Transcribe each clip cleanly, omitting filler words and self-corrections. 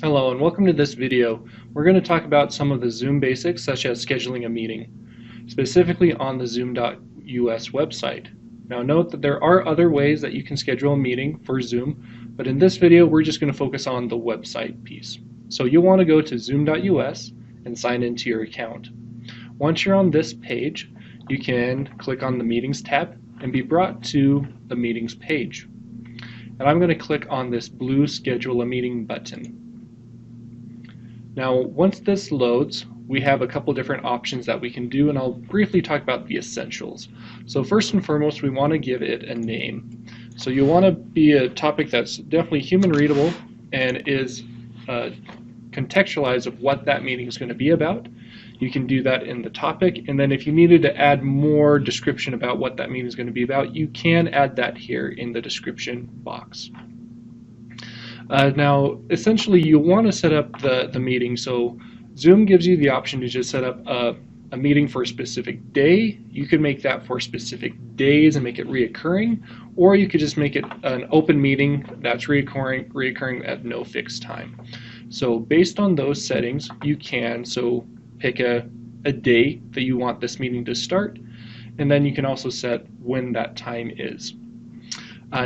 Hello and welcome to this video. We're going to talk about some of the Zoom basics such as scheduling a meeting, specifically on the zoom.us website. Now note that there are other ways that you can schedule a meeting for Zoom, but in this video we're just going to focus on the website piece. So you'll want to go to zoom.us and sign into your account. Once you're on this page, you can click on the Meetings tab and be brought to the Meetings page. And I'm going to click on this blue Schedule a Meeting button. Now, once this loads, we have a couple different options that we can do, and I'll briefly talk about the essentials. So first and foremost, we want to give it a name. So you want to be a topic that's definitely human readable and is contextualized of what that meeting is going to be about. You can do that in the topic, and then if you needed to add more description about what that meeting is going to be about, you can add that here in the description box. Now, essentially, you want to set up the meeting. So Zoom gives you the option to just set up a meeting for a specific day. You could make that for specific days and make it reoccurring, or you could just make it an open meeting that's reoccurring at no fixed time. So based on those settings, you can pick a day that you want this meeting to start, and then you can also set when that time is.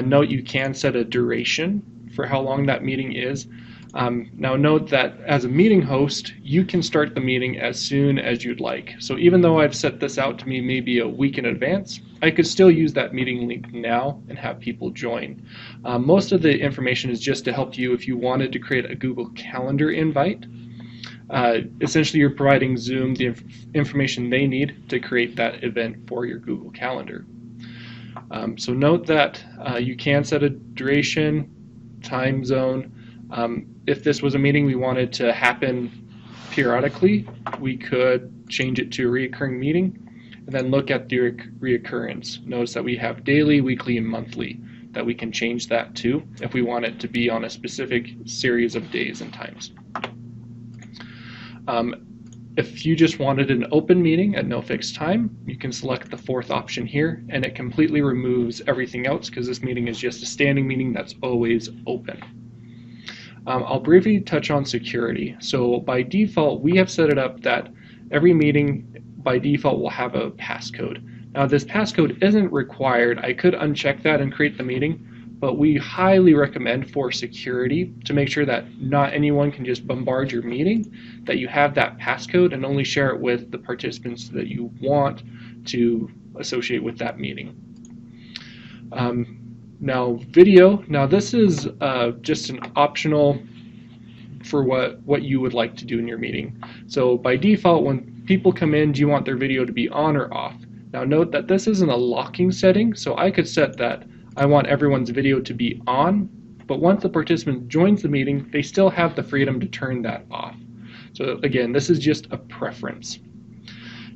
Note you can set a duration for how long that meeting is. Now note that as a meeting host, you can start the meeting as soon as you'd like. So even though I've set this out to me maybe a week in advance, I could still use that meeting link now and have people join. Most of the information is just to help you if you wanted to create a Google Calendar invite. Essentially, you're providing Zoom the information they need to create that event for your Google Calendar. So note that you can set a duration, time zone. If this was a meeting we wanted to happen periodically, we could change it to a recurring meeting and then look at the reoccurrence. Notice that we have daily, weekly, and monthly that we can change that to if we want it to be on a specific series of days and times. If you just wanted an open meeting at no fixed time, you can select the fourth option here, and it completely removes everything else because this meeting is just a standing meeting that's always open. I'll briefly touch on security. So by default, we have set it up that every meeting by default will have a passcode. Now this passcode isn't required. I could uncheck that and create the meeting, but we highly recommend for security to make sure that not anyone can just bombard your meeting, that you have that passcode and only share it with the participants that you want to associate with that meeting. Now video, this is just an optional for what you would like to do in your meeting. So by default, when people come in, do you want their video to be on or off? Now note that this isn't a locking setting, so I could set that I want everyone's video to be on, but once the participant joins the meeting, they still have the freedom to turn that off. So again, this is just a preference.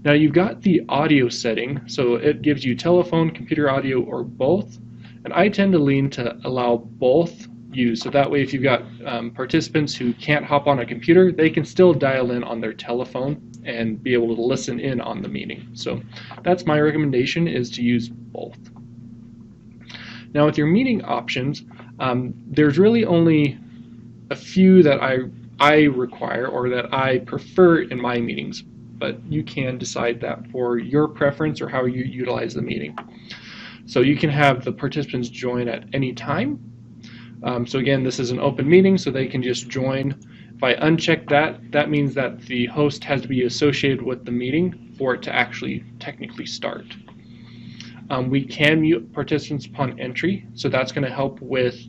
Now you've got the audio setting, so it gives you telephone, computer audio, or both, and I tend to lean to allow both use, so that way if you've got participants who can't hop on a computer, they can still dial in on their telephone and be able to listen in on the meeting. So that's my recommendation, is to use both. Now with your meeting options, there's really only a few that I require or that I prefer in my meetings, but you can decide that for your preference or how you utilize the meeting. So you can have the participants join at any time. So again, this is an open meeting, so they can just join. If I uncheck that, that means that the host has to be associated with the meeting for it to actually technically start. We can mute participants upon entry, so that's going to help with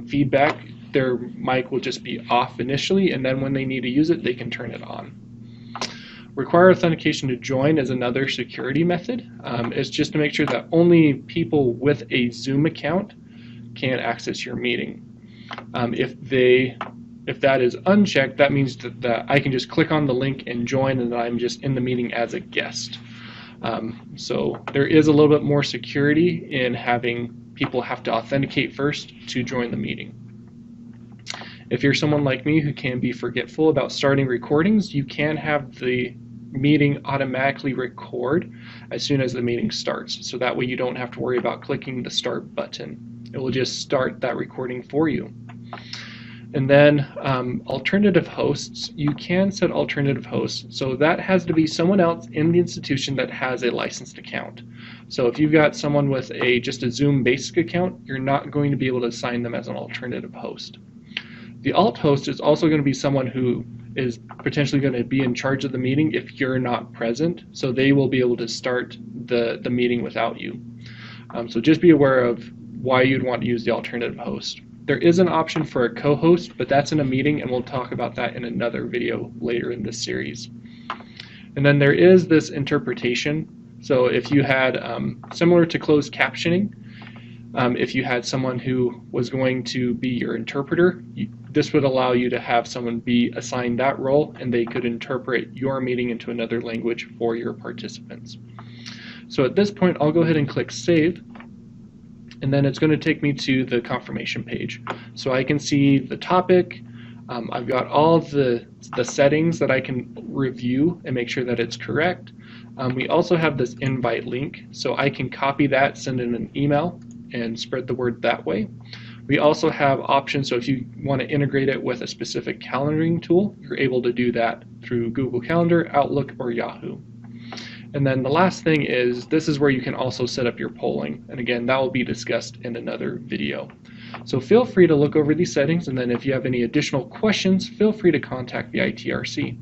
feedback. Their mic will just be off initially, and then when they need to use it, they can turn it on. Require authentication to join is another security method. It's just to make sure that only people with a Zoom account can access your meeting. If that is unchecked, that means that I can just click on the link and join, and I'm just in the meeting as a guest. So there is a little bit more security in having people have to authenticate first to join the meeting. If you're someone like me who can be forgetful about starting recordings, you can have the meeting automatically record as soon as the meeting starts. So that way you don't have to worry about clicking the start button. It will just start that recording for you. And then alternative hosts, you can set alternative hosts. So that has to be someone else in the institution that has a licensed account. So if you've got someone with just a Zoom basic account, you're not going to be able to assign them as an alternative host. The alt host is also going to be someone who is potentially going to be in charge of the meeting if you're not present, so they will be able to start the meeting without you. So just be aware of why you'd want to use the alternative host. There is an option for a co-host, but that's in a meeting, and we'll talk about that in another video later in this series. And then there is this interpretation. So if you had, similar to closed captioning, if you had someone who was going to be your interpreter, this would allow you to have someone be assigned that role, and they could interpret your meeting into another language for your participants. So at this point, I'll go ahead and click Save, and then it's going to take me to the confirmation page. So I can see the topic. I've got all of the settings that I can review and make sure that it's correct. We also have this invite link, so I can copy that, send in an email, and spread the word that way. We also have options, so if you want to integrate it with a specific calendaring tool, you're able to do that through Google Calendar, Outlook, or Yahoo. And then the last thing is, this is where you can also set up your polling. And again, that will be discussed in another video. So feel free to look over these settings, and then if you have any additional questions, feel free to contact the ITRC.